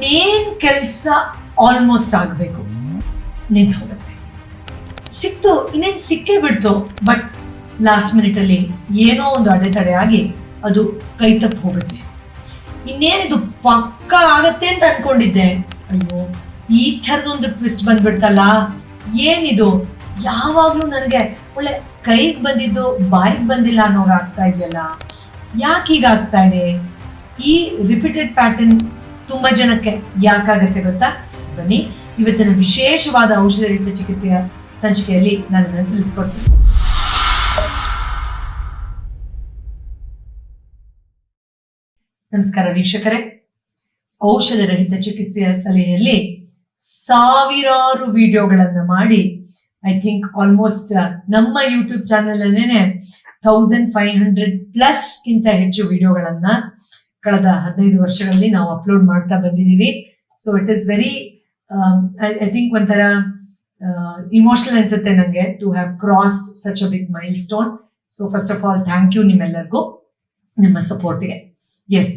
ಇನ್ನೇನ್ ಕೆಲಸ ಆಲ್ಮೋಸ್ಟ್ ಆಗಬೇಕು, ನಿಂತು ಹೋಗುತ್ತೆ. ಸಿಕ್ತು, ಇನ್ನೇನು ಸಿಕ್ಕೇ ಬಿಡ್ತು, ಬಟ್ ಲಾಸ್ಟ್ ಮಿನಿಟಲ್ಲಿ ಏನೋ ಒಂದು ಅಡೆತಡೆ ಆಗಿ ಅದು ಕೈ ತಪ್ಪಿ ಹೋಗುತ್ತೆ. ಇನ್ನೇನಿದು ಪಕ್ಕ ಆಗತ್ತೆ ಅಂತ ಅನ್ಕೊಂಡಿದ್ದೆ, ಅಯ್ಯೋ ಈ ಥರದೊಂದು ಟ್ವಿಸ್ಟ್ ಬಂದ್ಬಿಡ್ತಲ್ಲ, ಏನಿದು ಯಾವಾಗ್ಲೂ ನನಗೆ ಒಳ್ಳೆ ಕೈಗೆ ಬಂದಿದ್ದು ಬಾಯಿಗೆ ಬಂದಿಲ್ಲ ಅನ್ನೋಗ ಆಗ್ತಾ ಇದೆಯಲ್ಲ, ಯಾಕೆ ಹೀಗಾಗ್ತಾ ಇದೆ? ಈ ರಿಪೀಟೆಡ್ ಪ್ಯಾಟರ್ನ್ ತುಂಬಾ ಜನಕ್ಕೆ ಯಾಕಾಗತ್ತೆ ಗೊತ್ತಾ? ಬನ್ನಿ ಇವತ್ತಿನ ವಿಶೇಷವಾದ ಔಷಧರಹಿತ ಚಿಕಿತ್ಸೆಯ ಸಂಚಿಕೆಯಲ್ಲಿ ನಾನು ತಿಳಿಸ್ಕೊಡ್ತೀನಿ. ನಮಸ್ಕಾರ ವೀಕ್ಷಕರೇ, ಔಷಧರಹಿತ ಚಿಕಿತ್ಸೆಯ ಸಲಹೆಯಲ್ಲಿ ಸಾವಿರಾರು ವಿಡಿಯೋಗಳನ್ನ ಮಾಡಿ ಐ ಥಿಂಕ್ ಆಲ್ಮೋಸ್ಟ್ ನಮ್ಮ ಯೂಟ್ಯೂಬ್ ಚಾನೆಲ್ ಅಲ್ಲೇನೆ 1500+ ಗಿಂತ ಹೆಚ್ಚು ವಿಡಿಯೋಗಳನ್ನ ಕಳೆದ 15 ವರ್ಷಗಳಲ್ಲಿ ನಾವು ಅಪ್ಲೋಡ್ ಮಾಡ್ತಾ ಬಂದಿದ್ದೀವಿ. So it is very I think ಒಂಥರ ಇಮೋಷನಲ್ ಅನ್ಸುತ್ತೆ ನನಗೆ to have crossed such a big milestone. So first of all thank you ನಿಮ್ಮೆಲ್ಲರಿಗೂ ನಿಮ್ಮ ಸಪೋರ್ಟ್ಗೆ. ಎಸ್,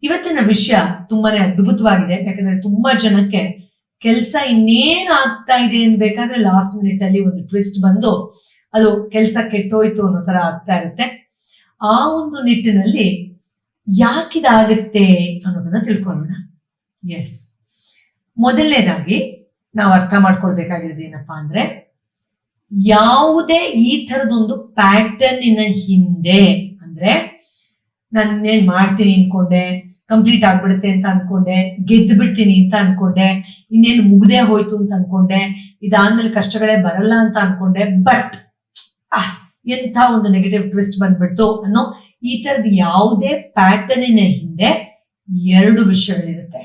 ಇವತ್ತಿನ ವಿಷಯ ತುಂಬಾನೇ ಅದ್ಭುತವಾಗಿದೆ, ಯಾಕಂದ್ರೆ ತುಂಬಾ ಜನಕ್ಕೆ ಕೆಲಸ ಇನ್ನೇನ್ ಆಗ್ತಾ ಇದೆ ಅನ್ಬೇಕಾದ್ರೆ ಲಾಸ್ಟ್ ಮಿನಿಟ್ ಅಲ್ಲಿ ಒಂದು ಟ್ವಿಸ್ಟ್ ಬಂದು ಅದು ಕೆಲಸ ಕೆಟ್ಟೋಯ್ತು ಅನ್ನೋ ತರ ಆಗ್ತಾ ಇರುತ್ತೆ. ಆ ಒಂದು ನಿಟ್ಟಿನಲ್ಲಿ ಯಾಕಿದಾಗುತ್ತೆ ಅನ್ನೋದನ್ನ ತಿಳ್ಕೊಳ್ಳೋಣ. ಎಸ್, ಮೊದಲನೇದಾಗಿ ನಾವು ಅರ್ಥ ಮಾಡ್ಕೊಳ್ಬೇಕಾಗಿರೋದು ಏನಪ್ಪಾ ಅಂದ್ರೆ, ಯಾವುದೇ ಈ ತರದೊಂದು ಪ್ಯಾಟರ್ನಿನ ಹಿಂದೆ, ಅಂದ್ರೆ ನಾನೇನ್ ಮಾಡ್ತೀನಿ ಅನ್ಕೊಂಡೆ, ಕಂಪ್ಲೀಟ್ ಆಗ್ಬಿಡುತ್ತೆ ಅಂತ ಅನ್ಕೊಂಡೆ, ಗೆದ್ದು ಬಿಡ್ತೀನಿ ಅಂತ ಅನ್ಕೊಂಡೆ, ಇನ್ನೇನು ಮುಗ್ದೇ ಹೋಯ್ತು ಅಂತ ಅನ್ಕೊಂಡೆ, ಇದಾದ್ಮೇಲೆ ಕಷ್ಟಗಳೇ ಬರಲ್ಲ ಅಂತ ಅನ್ಕೊಂಡೆ, ಬಟ್ ಎಂಥ ಒಂದು ನೆಗೆಟಿವ್ ಟ್ವಿಸ್ಟ್ ಬಂದ್ಬಿಡ್ತು ಅನ್ನೋ ಈ ತರದ ಯಾವುದೇ ಪ್ಯಾಟರ್ನಿನ ಹಿಂದೆ 2 ವಿಷಯಗಳಿರುತ್ತೆ.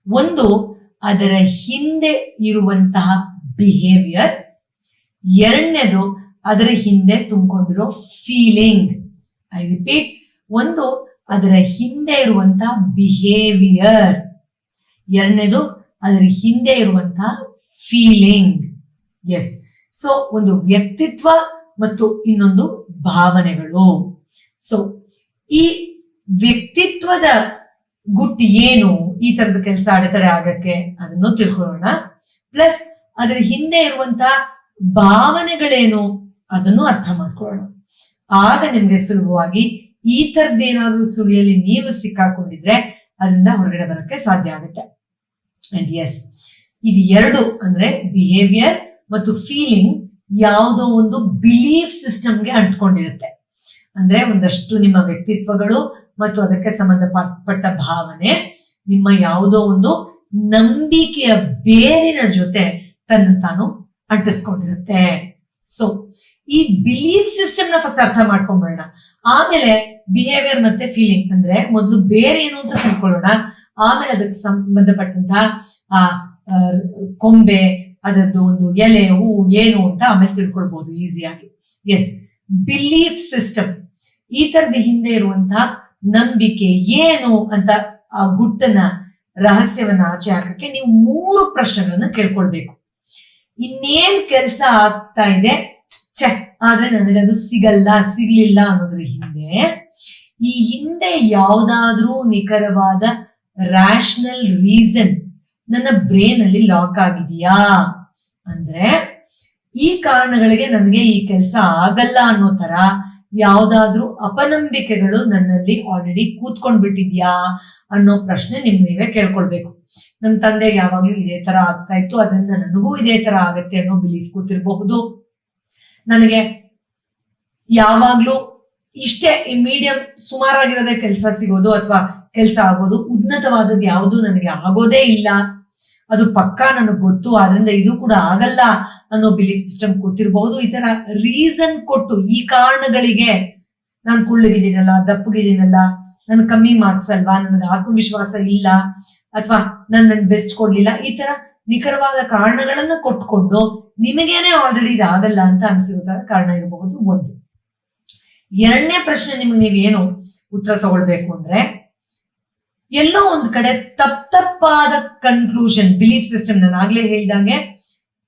ಒಂದು, ಅದರ ಹಿಂದೆ ಇರುವಂತಹ ಬಿಹೇವಿಯರ್. ಎರಡನೇದು, ಅದರ ಹಿಂದೆ ತುಂಬಿಕೊಂಡಿರೋ ಫೀಲಿಂಗ್. ಐ ರಿಪೀಟ್, ಒಂದು ಅದರ ಹಿಂದೆ ಇರುವಂತಹ ಬಿಹೇವಿಯರ್, ಎರಡನೇದು ಅದರ ಹಿಂದೆ ಇರುವಂತಹ ಫೀಲಿಂಗ್. ಎಸ್, ಸೊ ಒಂದು ವ್ಯಕ್ತಿತ್ವ ಮತ್ತು ಇನ್ನೊಂದು ಭಾವನೆಗಳು. ಸೊ ಈ ವ್ಯಕ್ತಿತ್ವದ ಗುಟ್ಟು ಏನು, ಈ ತರದ ಕೆಲಸ ಅಡೆತಡೆ ಆಗಕ್ಕೆ, ಅದನ್ನು ತಿಳ್ಕೊಳ್ಳೋಣ. ಪ್ಲಸ್ ಅದರ ಹಿಂದೆ ಇರುವಂತಹ ಭಾವನೆಗಳೇನು ಅದನ್ನು ಅರ್ಥ ಮಾಡ್ಕೊಳ್ಳೋಣ. ಆಗ ನಿಮ್ಗೆ ಸುಲಭವಾಗಿ ಈ ತರದ್ದೇನಾದ್ರೂ ಸುಳಿಯಲ್ಲಿ ನೀವು ಸಿಕ್ಕಾಕೊಂಡಿದ್ರೆ ಅದರಿಂದ ಹೊರಗಡೆ ಬರೋಕ್ಕೆ ಸಾಧ್ಯ ಆಗುತ್ತೆ. ಅಂಡ್ ಎಸ್, ಇದು 2 ಅಂದ್ರೆ ಬಿಹೇವಿಯರ್ ಮತ್ತು ಫೀಲಿಂಗ್ ಯಾವುದೋ ಒಂದು ಬಿಲೀಫ್ ಸಿಸ್ಟಮ್ಗೆ ಅಂಟ್ಕೊಂಡಿರುತ್ತೆ. ಅಂದ್ರೆ ಒಂದಷ್ಟು ನಿಮ್ಮ ವ್ಯಕ್ತಿತ್ವಗಳು ಮತ್ತು ಅದಕ್ಕೆ ಸಂಬಂಧಪಟ್ಟ ಭಾವನೆ ನಿಮ್ಮ ಯಾವುದೋ ಒಂದು ನಂಬಿಕೆಯ ಬೇರಿನ ಜೊತೆ ತನ್ನ ತಾನು ಅಂಟಿಸ್ಕೊಂಡಿರುತ್ತೆ. ಸೊ ಈ ಬಿಲೀಫ್ ಸಿಸ್ಟಮ್ ನ ಫಸ್ಟ್ ಅರ್ಥ ಮಾಡ್ಕೊಂಡ್ಬಿಡೋಣ, ಆಮೇಲೆ ಬಿಹೇವಿಯರ್ ಮತ್ತೆ ಫೀಲಿಂಗ್ ಅಂದ್ರೆ ಮೊದಲು ಬೇರೆ ಏನು ಅಂತ ತಿಳ್ಕೊಳ್ಳೋಣ, ಆಮೇಲೆ ಅದಕ್ಕೆ ಸಂಬಂಧಪಟ್ಟಂತಹ ಆ ಕೊಂಬೆ, ಅದರದ್ದು ಒಂದು ಎಲೆ, ಹೂ ಏನು ಅಂತ ಆಮೇಲೆ ತಿಳ್ಕೊಳ್ಬಹುದು ಈಸಿಯಾಗಿ. ಎಸ್, ಬಿಲೀಫ್ ಸಿಸ್ಟಮ್, ಈ ತರದ ಹಿಂದೆ ಇರುವಂತಹ ನಂಬಿಕೆ ಏನು ಅಂತ ಆ ಗುಟ್ಟನ ರಹಸ್ಯವನ್ನ ಆಚೆ ಹಾಕಕ್ಕೆ ನೀವು 3 ಪ್ರಶ್ನೆಗಳನ್ನ ಕೇಳ್ಕೊಳ್ಬೇಕು. ಇನ್ನೇನ್ ಕೆಲಸ ಆಗ್ತಾ ಇದೆ, ಆದ್ರೆ ನನಗದು ಸಿಗ್ಲಿಲ್ಲ ಅನ್ನೋದ್ರ ಈ ಹಿಂದೆ ಯಾವ್ದಾದ್ರೂ ನಿಖರವಾದ ರ್ಯಾಷನಲ್ ರೀಸನ್ ನನ್ನ ಬ್ರೇನ್ ಅಲ್ಲಿ ಲಾಕ್ ಆಗಿದೆಯಾ? ಅಂದ್ರೆ ಈ ಕಾರಣಗಳಿಗೆ ನನಗೆ ಈ ಕೆಲಸ ಆಗಲ್ಲ ಅನ್ನೋ ತರ ಯಾವ್ದಾದ್ರೂ ಅಪನಂಬಿಕೆಗಳು ನನ್ನಲ್ಲಿ ಆಲ್ರೆಡಿ ಕೂತ್ಕೊಂಡ್ಬಿಟ್ಟಿದ್ಯಾ ಅನ್ನೋ ಪ್ರಶ್ನೆ ನೀವೇ ಕೇಳ್ಕೊಳ್ಬೇಕು. ನಮ್ ತಂದೆ ಯಾವಾಗ್ಲೂ ಇದೇ ತರ ಆಗ್ತಾ ಇತ್ತು, ಅದರಿಂದ ನನಗೂ ಇದೇ ತರ ಆಗತ್ತೆ ಅನ್ನೋ ಬಿಲೀಫ್ ಕೂತಿರ್ಬಹುದು. ನನಗೆ ಯಾವಾಗ್ಲೂ ಇಷ್ಟೇ ಮೀಡಿಯಂ ಸುಮಾರಾಗಿರೋದೇ ಕೆಲಸ ಸಿಗೋದು ಅಥವಾ ಕೆಲಸ ಆಗೋದು, ಉನ್ನತವಾದದ್ದು ಯಾವುದು ನನಗೆ ಆಗೋದೇ ಇಲ್ಲ, ಅದು ಪಕ್ಕಾ ನನಗೆ ಗೊತ್ತು, ಆದ್ರಿಂದ ಇದು ಕೂಡ ಆಗಲ್ಲ ಅನ್ನೋ ಬಿಲೀಫ್ ಸಿಸ್ಟಮ್ ಕೂತಿರ್ಬಹುದು. ಈ ತರ ರೀಸನ್ ಕೊಟ್ಟು, ಈ ಕಾರಣಗಳಿಗೆ ನಾನು ಕುಳ್ಳಗಿದ್ದೀನಲ್ಲ, ದಪ್ಪಗಿದ್ದೀನಲ್ಲ, ನನ್ ಕಮ್ಮಿ ಮಾರ್ಕ್ಸ್ ಅಲ್ವಾ, ನನಗೆ ಆತ್ಮವಿಶ್ವಾಸ ಇಲ್ಲ, ಅಥವಾ ನನ್ ಬೆಸ್ಟ್ ಕೊಡ್ಲಿಲ್ಲ, ಈ ತರ ನಿಖರವಾದ ಕಾರಣಗಳನ್ನ ಕೊಟ್ಕೊಂಡು ನಿಮಗೇನೆ ಆಲ್ರೆಡಿ ಇದಾಗಲ್ಲ ಅಂತ ಅನ್ಸಿರೋ ತರ ಕಾರಣ ಇರಬಹುದು. ಒಂದು. ಎರಡನೇ ಪ್ರಶ್ನೆ, ನಿಮ್ಗೆ ನೀವೇನು ಉತ್ತರ ತಗೊಳ್ಬೇಕು ಅಂದ್ರೆ, ಎಲ್ಲೋ ಒಂದ್ ಕಡೆ ತಪ್ಪಾದ ಕನ್ಕ್ಲೂಷನ್, ಬಿಲೀಫ್ ಸಿಸ್ಟಮ್, ನಾನು ಆಗ್ಲೇ ಹೇಳ್ದಂಗೆ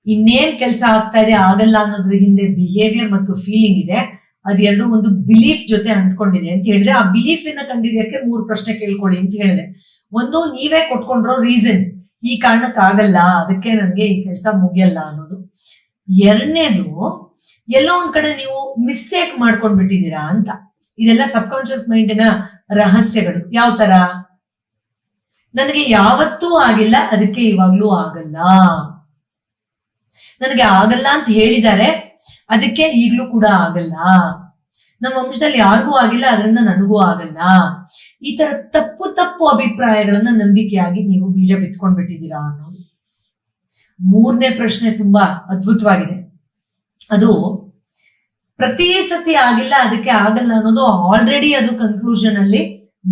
ಇನ್ನೇನ್ ಕೆಲಸ ಆಗ್ತಾ ಇದೆ ಆಗಲ್ಲ ಅನ್ನೋದ್ರ ಹಿಂದೆ ಬಿಹೇವಿಯರ್ ಮತ್ತು ಫೀಲಿಂಗ್ ಇದೆ, ಅದೆರಡು ಒಂದು ಬಿಲೀಫ್ ಜೊತೆ ಅಂಟ್ಕೊಂಡಿದೆ ಅಂತ ಹೇಳಿದ್ರೆ, ಆ ಬಿಲೀಫ್ ಅನ್ನ ಕಂಡುಹಿಡಿಯಕ್ಕೆ 3 ಪ್ರಶ್ನೆ ಕೇಳ್ಕೊಳ್ಳಿ ಅಂತ ಹೇಳಿದೆ. ಒಂದು, ನೀವೇ ಕೊಟ್ಕೊಂಡಿರೋ ರೀಸನ್ಸ್, ಈ ಕಾರಣಕ್ಕಾಗಲ್ಲ, ಅದಕ್ಕೆ ನನ್ಗೆ ಈ ಕೆಲಸ ಮುಗಿಯಲ್ಲ ಅನ್ನೋದು. ಎರಡನೇದು, ಎಲ್ಲೋ ಒಂದ್ ಕಡೆ ನೀವು ಮಿಸ್ಟೇಕ್ ಮಾಡ್ಕೊಂಡ್ ಬಿಟ್ಟಿದ್ದೀರಾ ಅಂತ. ಇದೆಲ್ಲ ಸಬ್ ಕಾನ್ಶಿಯಸ್ ಮೈಂಡಿನ ರಹಸ್ಯಗಳು. ಯಾವ ತರ? ನನಗೆ ಯಾವತ್ತೂ ಆಗಿಲ್ಲ, ಅದಕ್ಕೆ ಇವಾಗ್ಲೂ ಆಗಲ್ಲ. ನನಗೆ ಆಗಲ್ಲ ಅಂತ ಹೇಳಿದ್ದಾರೆ, ಅದಕ್ಕೆ ಈಗ್ಲೂ ಕೂಡ ಆಗಲ್ಲ. ನಮ್ಮ ವಂಶದಲ್ಲಿ ಯಾರಿಗೂ ಆಗಿಲ್ಲ, ಅದರಿಂದ ನನಗೂ ಆಗಲ್ಲ. ಈ ತರ ತಪ್ಪು ತಪ್ಪು ಅಭಿಪ್ರಾಯಗಳನ್ನ ನಂಬಿಕೆಯಾಗಿ ನೀವು ಬೀಜ ಬಿತ್ಕೊಂಡ್ ಬಿಟ್ಟಿದ್ದೀರಾ ಅನ್ನೋದು. 3ನೇ ಪ್ರಶ್ನೆ ತುಂಬಾ ಅದ್ಭುತವಾಗಿದೆ. ಅದು ಪ್ರತಿ ಸತಿ ಆಗಿಲ್ಲ, ಅದಕ್ಕೆ ಆಗಲ್ಲ ಅನ್ನೋದು ಆಲ್ರೆಡಿ ಅದು ಕನ್ಕ್ಲೂಷನ್ ಅಲ್ಲಿ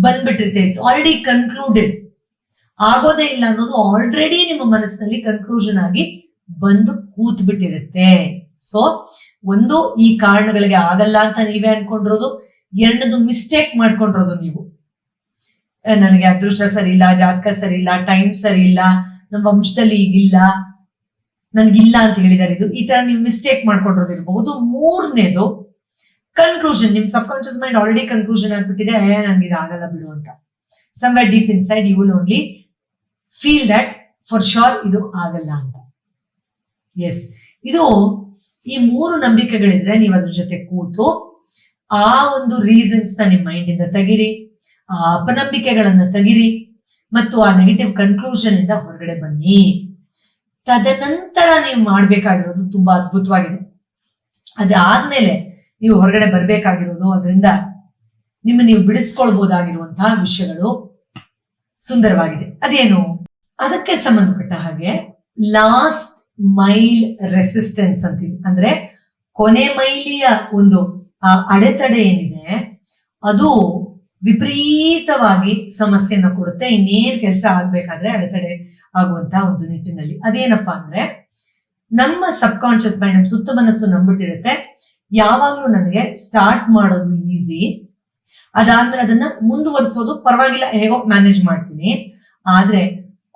ಬಂದ್ಬಿಟ್ಟಿರುತ್ತೆ. It's already concluded. ಆಗೋದೇ ಇಲ್ಲ ಅನ್ನೋದು ಆಲ್ರೆಡಿ ನಿಮ್ಮ ಮನಸ್ಸಿನಲ್ಲಿ ಕನ್ಕ್ಲೂಷನ್ ಆಗಿ ಬಂದು ಕೂತ್ ಬಿಟ್ಟಿರುತ್ತೆ. ಸೊ ಒಂದು, ಈ ಕಾರಣಗಳಿಗೆ ಆಗಲ್ಲ ಅಂತ ನೀವೇ ಅನ್ಕೊಂಡಿರೋದು. ಎರಡನೇದು, ಮಿಸ್ಟೇಕ್ ಮಾಡ್ಕೊಂಡಿರೋದು ನೀವು. ನನಗೆ ಅದೃಷ್ಟ ಸರಿ ಇಲ್ಲ, ಜಾತಕ ಸರಿ ಇಲ್ಲ, ಟೈಮ್ ಸರಿ ಇಲ್ಲ, ನಮ್ಮ ವಂಶದಲ್ಲಿ ಈಗಿಲ್ಲ, ನನ್ಗಿಲ್ಲ ಅಂತ ಹೇಳಿದಾರೆ. ಇದು ಈ ತರ ನೀವು ಮಿಸ್ಟೇಕ್ ಮಾಡ್ಕೊಂಡಿರೋದಿರ್ಬಹುದು. 3ನೇದು, ಕನ್ಕ್ಲೂಷನ್. ನಿಮ್ ಸಬ್ ಕಾನ್ಶಿಯಸ್ ಮೈಂಡ್ ಆಲ್ರೆಡಿ ಕನ್ಕ್ಲೂಷನ್ ಆಗ್ಬಿಟ್ಟಿದೆ, ನನ್ಗೆ ಇದು ಆಗಲ್ಲ ಬಿಡು ಅಂತ. somewhere deep inside you will only feel that for sure ಇದು ಆಗಲ್ಲ ಅಂತ. ಎಸ್, ಇದು ಈ 3 ನಂಬಿಕೆಗಳಿದ್ರೆ ನೀವು ಅದ್ರ ಜೊತೆ ಕೂತು ಆ ಒಂದು ರೀಸನ್ಸ್ ನ ನಿಮ್ ಮೈಂಡ್ ಇಂದ ತೆಗಿರಿ, ಆ ಅಪನಂಬಿಕೆಗಳನ್ನ ತೆಗಿರಿ, ಮತ್ತು ಆ ನೆಗೆಟಿವ್ ಕನ್ಕ್ಲೂಷನ್ ಇಂದ ಹೊರಗಡೆ ಬನ್ನಿ. ತದನಂತರ ನೀವು ಮಾಡ್ಬೇಕಾಗಿರೋದು ತುಂಬಾ ಅದ್ಭುತವಾಗಿದೆ. ಅದಾದ್ಮೇಲೆ ನೀವು ಹೊರಗಡೆ ಬರ್ಬೇಕಾಗಿರೋದು, ಅದರಿಂದ ನೀವು ಬಿಡಿಸ್ಕೊಳ್ಬಹುದಾಗಿರುವಂತಹ ವಿಷಯಗಳು ಸುಂದರವಾಗಿದೆ. ಅದೇನು? ಅದಕ್ಕೆ ಸಂಬಂಧಪಟ್ಟ ಹಾಗೆ ಲಾಸ್ಟ್ ಮೈಲ್ ರೆಸಿಸ್ಟೆನ್ಸ್ ಅಂತೀವಿ. ಅಂದ್ರೆ ಕೊನೆ ಮೈಲಿಯ ಒಂದು ಆ ಅಡೆತಡೆ ಏನಿದೆ, ಅದು ವಿಪರೀತವಾಗಿ ಸಮಸ್ಯೆನ ಕೊಡುತ್ತೆ. ಇನ್ನೇನ್ ಕೆಲಸ ಆಗ್ಬೇಕಾದ್ರೆ ಅಡೆತಡೆ ಆಗುವಂತಹ ಒಂದು ನಿಟ್ಟಿನಲ್ಲಿ. ಅದೇನಪ್ಪಾ ಅಂದ್ರೆ, ನಮ್ಮ ಸಬ್ ಕಾನ್ಶಿಯಸ್ ಮೈಂಡ್, ನಮ್ಮ ಸುತ್ತ ಮನಸ್ಸು ನಂಬಿಟ್ಟಿರುತ್ತೆ, ಯಾವಾಗ್ಲೂ ನನಗೆ ಸ್ಟಾರ್ಟ್ ಮಾಡೋದು ಈಸಿ, ಅದಾದ್ರೆ ಅದನ್ನ ಮುಂದುವರಿಸೋದು ಪರವಾಗಿಲ್ಲ, ಹೇಗೋ ಮ್ಯಾನೇಜ್ ಮಾಡ್ತೀನಿ. ಆದ್ರೆ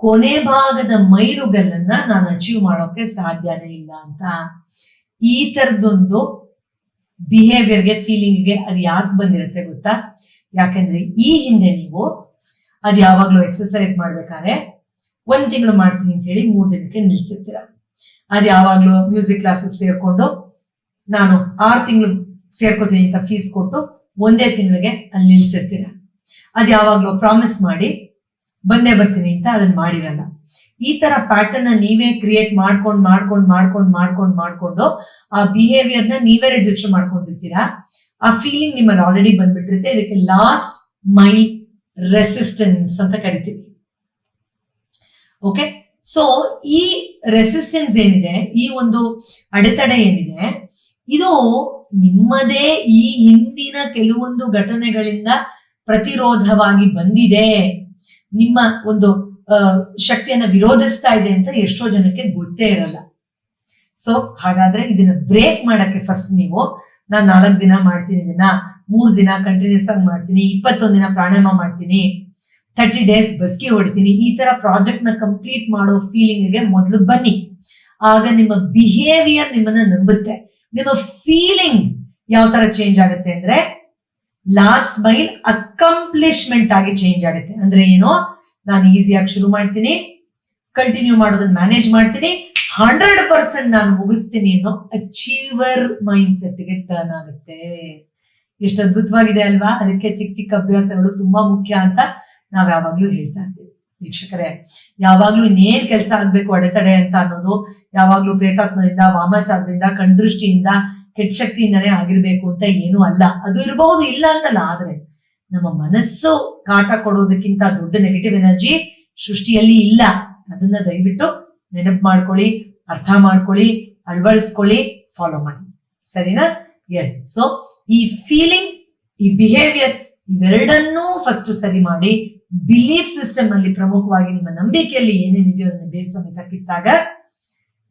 ಕೊನೆ ಭಾಗದ ಮೈಲುಗಲ್ಲನ್ನ ನಾನು ಅಚೀವ್ ಮಾಡೋಕೆ ಸಾಧ್ಯನೇ ಇಲ್ಲ ಅಂತ. ಈ ತರದೊಂದು ಬಿಹೇವಿಯರ್ಗೆ, ಫೀಲಿಂಗ್ಗೆ ಅದು ಯಾಕೆ ಬಂದಿರುತ್ತೆ ಗೊತ್ತಾ? ಯಾಕೆಂದ್ರೆ ಈ ಹಿಂದೆ ನೀವು ಅದು ಯಾವಾಗ್ಲೂ ಎಕ್ಸರ್ಸೈಸ್ ಮಾಡ್ಬೇಕಾದ್ರೆ 1 ತಿಂಗಳು ಮಾಡ್ತೀನಿ ಅಂತ ಹೇಳಿ 3 ದಿನಕ್ಕೆ ನಿಲ್ಸಿರ್ತೀರ. ಅದು ಯಾವಾಗ್ಲೂ ಮ್ಯೂಸಿಕ್ ಕ್ಲಾಸಿಗೆ ಸೇರ್ಕೊಂಡು ನಾನು 6 ತಿಂಗಳು ಸೇರ್ಕೋತೀನಿ ಅಂತ ಫೀಸ್ ಕೊಟ್ಟು 1 ತಿಂಗಳಿಗೆ ಅಲ್ಲಿ ನಿಲ್ಸಿರ್ತೀರ. ಅದು ಯಾವಾಗ್ಲೂ ಪ್ರಾಮಿಸ್ ಮಾಡಿ ಬಂದೇ ಬರ್ತೀನಿ ಅಂತ ಅದನ್ನ ಮಾಡಿರಲ್ಲ. ಈ ತರ ಪ್ಯಾಟರ್ನ್ ನೀವೇ ಕ್ರಿಯೇಟ್ ಮಾಡ್ಕೊಂಡು ಆ ಬಿಹೇವಿಯರ್ನ ನೀವೇ ರಿಜಿಸ್ಟರ್ ಮಾಡ್ಕೊಂಡಿರ್ತೀರಾ. ಆ ಫೀಲಿಂಗ್ ನಿಮ್ಮಲ್ಲಿ ಆಲ್ರೆಡಿ ಬಂದ್ಬಿಟ್ಟಿರುತ್ತೆ. ಇದಕ್ಕೆ ಲಾಸ್ಟ್ ಮೈಲ್ ರೆಸಿಸ್ಟೆನ್ಸ್ ಅಂತ ಕರಿತೀವಿ. ಓಕೆ, ಸೊ ಈ ರೆಸಿಸ್ಟೆನ್ಸ್ ಏನಿದೆ, ಈ ಒಂದು ಅಡೆತಡೆ ಏನಿದೆ, ಇದು ನಿಮ್ಮದೇ ಈ ಹಿಂದಿನ ಕೆಲವೊಂದು ಘಟನೆಗಳಿಂದ ಪ್ರತಿರೋಧವಾಗಿ ಬಂದಿದೆ, ನಿಮ್ಮ ಒಂದು ಶಕ್ತಿಯನ್ನ ವಿರೋಧಿಸ್ತಾ ಇದೆ ಅಂತ ಎಷ್ಟೋ ಜನಕ್ಕೆ ಗೊತ್ತೇ ಇರಲ್ಲ. ಸೊ ಹಾಗಾದ್ರೆ ಇದನ್ನ ಬ್ರೇಕ್ ಮಾಡಕ್ಕೆ ಫಸ್ಟ್ ನೀವು, ನಾನು 4 ದಿನ ಮಾಡ್ತೀನಿ, ಇದನ್ನ 3 ದಿನ ಕಂಟಿನ್ಯೂಸ್ ಆಗಿ ಮಾಡ್ತೀನಿ, 21 ದಿನ ಪ್ರಾಣಾಯಾಮ ಮಾಡ್ತೀನಿ, 30 ಡೇಸ್ ಬಸ್ಕಿ ಹೊಡಿತೀನಿ, ಈ ತರ ಪ್ರಾಜೆಕ್ಟ್ ನ ಕಂಪ್ಲೀಟ್ ಮಾಡೋ ಫೀಲಿಂಗ್ಗೆ ಮೊದಲು ಬನ್ನಿ. ಆಗ ನಿಮ್ಮ ಬಿಹೇವಿಯರ್ ನಿಮ್ಮನ್ನ ನಂಬುತ್ತೆ. ನಿಮ್ಮ ಫೀಲಿಂಗ್ ಯಾವ ತರ ಚೇಂಜ್ ಆಗುತ್ತೆ ಅಂದ್ರೆ, ಲಾಸ್ಟ್ ಮೈಲ್ ಅಕಂಪ್ಲಿಷ್ಮೆಂಟ್ ಆಗಿ ಚೇಂಜ್ ಆಗುತ್ತೆ. ಅಂದ್ರೆ ಏನೋ, ನಾನು ಈಸಿಯಾಗಿ ಶುರು ಮಾಡ್ತೀನಿ, ಕಂಟಿನ್ಯೂ ಮಾಡೋದನ್ನ ಮ್ಯಾನೇಜ್ ಮಾಡ್ತೀನಿ, 100% ನಾನು ಮುಗಿಸ್ತೀನಿ ಅನ್ನೋ ಅಚೀವರ್ ಮೈಂಡ್ ಸೆಟ್ಗೆ ಟರ್ನ್ ಆಗುತ್ತೆ. ಎಷ್ಟು ಅದ್ಭುತವಾಗಿದೆ ಅಲ್ವಾ? ಅದಕ್ಕೆ ಚಿಕ್ಕ ಚಿಕ್ಕ ಅಭ್ಯಾಸಗಳು ತುಂಬಾ ಮುಖ್ಯ ಅಂತ ನಾವ್ ಯಾವಾಗ್ಲೂ ಹೇಳ್ತಾ ಇರ್ತೀವಿ. ವೀಕ್ಷಕರೇ, ಯಾವಾಗ್ಲೂ ಇನ್ನೇನ್ ಕೆಲಸ ಆಗ್ಬೇಕು ಅಡೆತಡೆ ಅಂತ ಅನ್ನೋದು ಯಾವಾಗ್ಲೂ ಪ್ರೇತಾತ್ಮದಿಂದ, ವಾಮಾಚಾರದಿಂದ, ಕಣ್ದೃಷ್ಟಿಯಿಂದ, ಕೆಟ್ಟ ಶಕ್ತಿಯಿಂದನೇ ಆಗಿರ್ಬೇಕು ಅಂತ ಏನೂ ಅಲ್ಲ. ಅದು ಇರಬಹುದು, ಇಲ್ಲ ಅಂತಲ್ಲ. ಆದ್ರೆ ನಮ್ಮ ಮನಸ್ಸು ಕಾಟ ಕೊಡೋದಕ್ಕಿಂತ ದೊಡ್ಡ ನೆಗೆಟಿವ್ ಎನರ್ಜಿ ಸೃಷ್ಟಿಯಲ್ಲಿ ಇಲ್ಲ. ಅದನ್ನ ದಯವಿಟ್ಟು ನೆನಪು ಮಾಡ್ಕೊಳ್ಳಿ, ಅರ್ಥ ಮಾಡ್ಕೊಳ್ಳಿ, ಅಳವಡಿಸ್ಕೊಳ್ಳಿ, ಫಾಲೋ ಮಾಡಿ. ಸರಿನಾ? ಎಸ್. ಸೊ ಈ ಫೀಲಿಂಗ್, ಈ ಬಿಹೇವಿಯರ್, ಇವೆರಡನ್ನೂ ಫಸ್ಟ್ ಸರಿ ಮಾಡಿ, ಬಿಲೀಫ್ ಸಿಸ್ಟಮ್ ಅಲ್ಲಿ ಪ್ರಮುಖವಾಗಿ ನಿಮ್ಮ ನಂಬಿಕೆಯಲ್ಲಿ ಏನೇನಿದೆಯೋ ಅದನ್ನ ಬೇಗ ಸಮೇತ ಕಿತ್ತಾಗ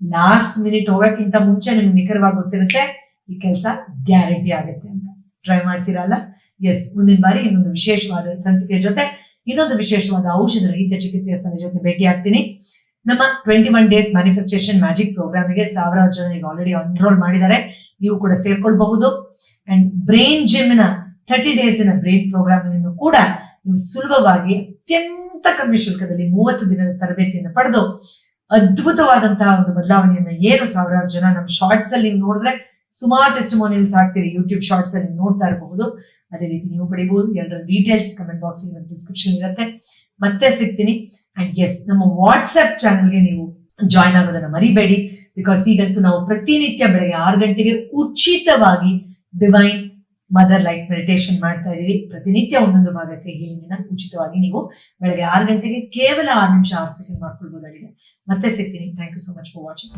ಲಾಸ್ಟ್ ಮಿನಿಟ್ ಹೋಗಕ್ಕಿಂತ ಮುಂಚೆ ನಿಮ್ಗೆ ನಿಖರವಾಗಿ ಗೊತ್ತಿರುತ್ತೆ ಈ ಕೆಲಸ ಗ್ಯಾರಂಟಿ ಆಗುತ್ತೆ ಅಂತ. ಟ್ರೈ ಮಾಡ್ತೀರಲ್ಲ? ಎಸ್. ಮುಂದಿನ ಬಾರಿ ಇನ್ನೊಂದು ವಿಶೇಷವಾದ ಸಂಚಿಕೆ ಜೊತೆ, ಇನ್ನೊಂದು ವಿಶೇಷವಾದ ಔಷಧ ರಹಿತ ಚಿಕಿತ್ಸೆಯ ಸಲಹೆ ಜೊತೆ ಭೇಟಿ ಆಗ್ತೀನಿ. ನಮ್ಮ 21 ಡೇಸ್ ಮ್ಯಾನಿಫೆಸ್ಟೇಷನ್ ಮ್ಯಾಜಿಕ್ ಪ್ರೋಗ್ರಾಮಿಗೆ 1000 ಜನ ಈಗ ಆಲ್ರೆಡಿ ಎನ್ರೋಲ್ ಮಾಡಿದ್ದಾರೆ. ನೀವು ಕೂಡ ಸೇರ್ಕೊಳ್ಬಹುದು. ಅಂಡ್ ಬ್ರೈನ್ ಜಿಮ್ ನ 30 ಡೇಸ್ ಬ್ರೈನ್ ಪ್ರೋಗ್ರಾಮ್ ಕೂಡ ನೀವು ಸುಲಭವಾಗಿ ಅತ್ಯಂತ ಕಮ್ಮಿ ಶುಲ್ಕದಲ್ಲಿ 30 ದಿನದ ತರಬೇತಿಯನ್ನು ಪಡೆದು ಅದ್ಭುತವಾದಂತಹ ಒಂದು ಬದಲಾವಣೆಯನ್ನ ಏನು 1000 ಜನ ನಮ್ಮ ಶಾರ್ಟ್ಸ್ ಅಲ್ಲಿ ನೀವು ನೋಡಿದ್ರೆ ಸುಮಾರು ಟೆಸ್ಟಿಮೋನಿಯಲ್ಸ್ ಆಗ್ತೀರಿ, ಯೂಟ್ಯೂಬ್ ಶಾರ್ಟ್ಸ್ ಅಲ್ಲಿ ನೋಡ್ತಾ ಇರಬಹುದು. ಅದೇ ರೀತಿ ನೀವು ಪಡಿಬಹುದು. ಎಲ್ಲರ ಡೀಟೇಲ್ಸ್ ಕಮೆಂಟ್ ಬಾಕ್ಸ್ ಡಿಸ್ಕ್ರಿಪ್ಷನ್ ಇರುತ್ತೆ. ಮತ್ತೆ ಸಿಗ್ತೀನಿ. ಅಂಡ್ ಎಸ್, ನಮ್ಮ ವಾಟ್ಸ್ಆಪ್ ಚಾನಲ್ಗೆ ನೀವು ಜಾಯ್ನ್ ಆಗೋದನ್ನ ಮರಿಬೇಡಿ. ಬಿಕಾಸ್ ಈಗಂತೂ ನಾವು ಪ್ರತಿನಿತ್ಯ ಬೆಳಗ್ಗೆ 6 ಗಂಟೆಗೆ ಉಚಿತವಾಗಿ ಡಿವೈನ್ ಮದರ್ ಲೈಟ್ ಮೆಡಿಟೇಷನ್ ಮಾಡ್ತಾ ಇದೀವಿ. ಪ್ರತಿನಿತ್ಯ ಒಂದೊಂದು ಭಾಗಕ್ಕೆ ಹೀಲಿಂಗ್ ಉಚಿತವಾಗಿ ನೀವು ಬೆಳಗ್ಗೆ 6 ಗಂಟೆಗೆ ಕೇವಲ 6 ನಿಮಿಷ 6 ಸೆಕೆಂಡ್ ಮಾಡ್ಕೊಳ್ಬಹುದಾಗಿದೆ. ಮತ್ತೆ ಸಿಗ್ತೀನಿ. Thank you so much for watching.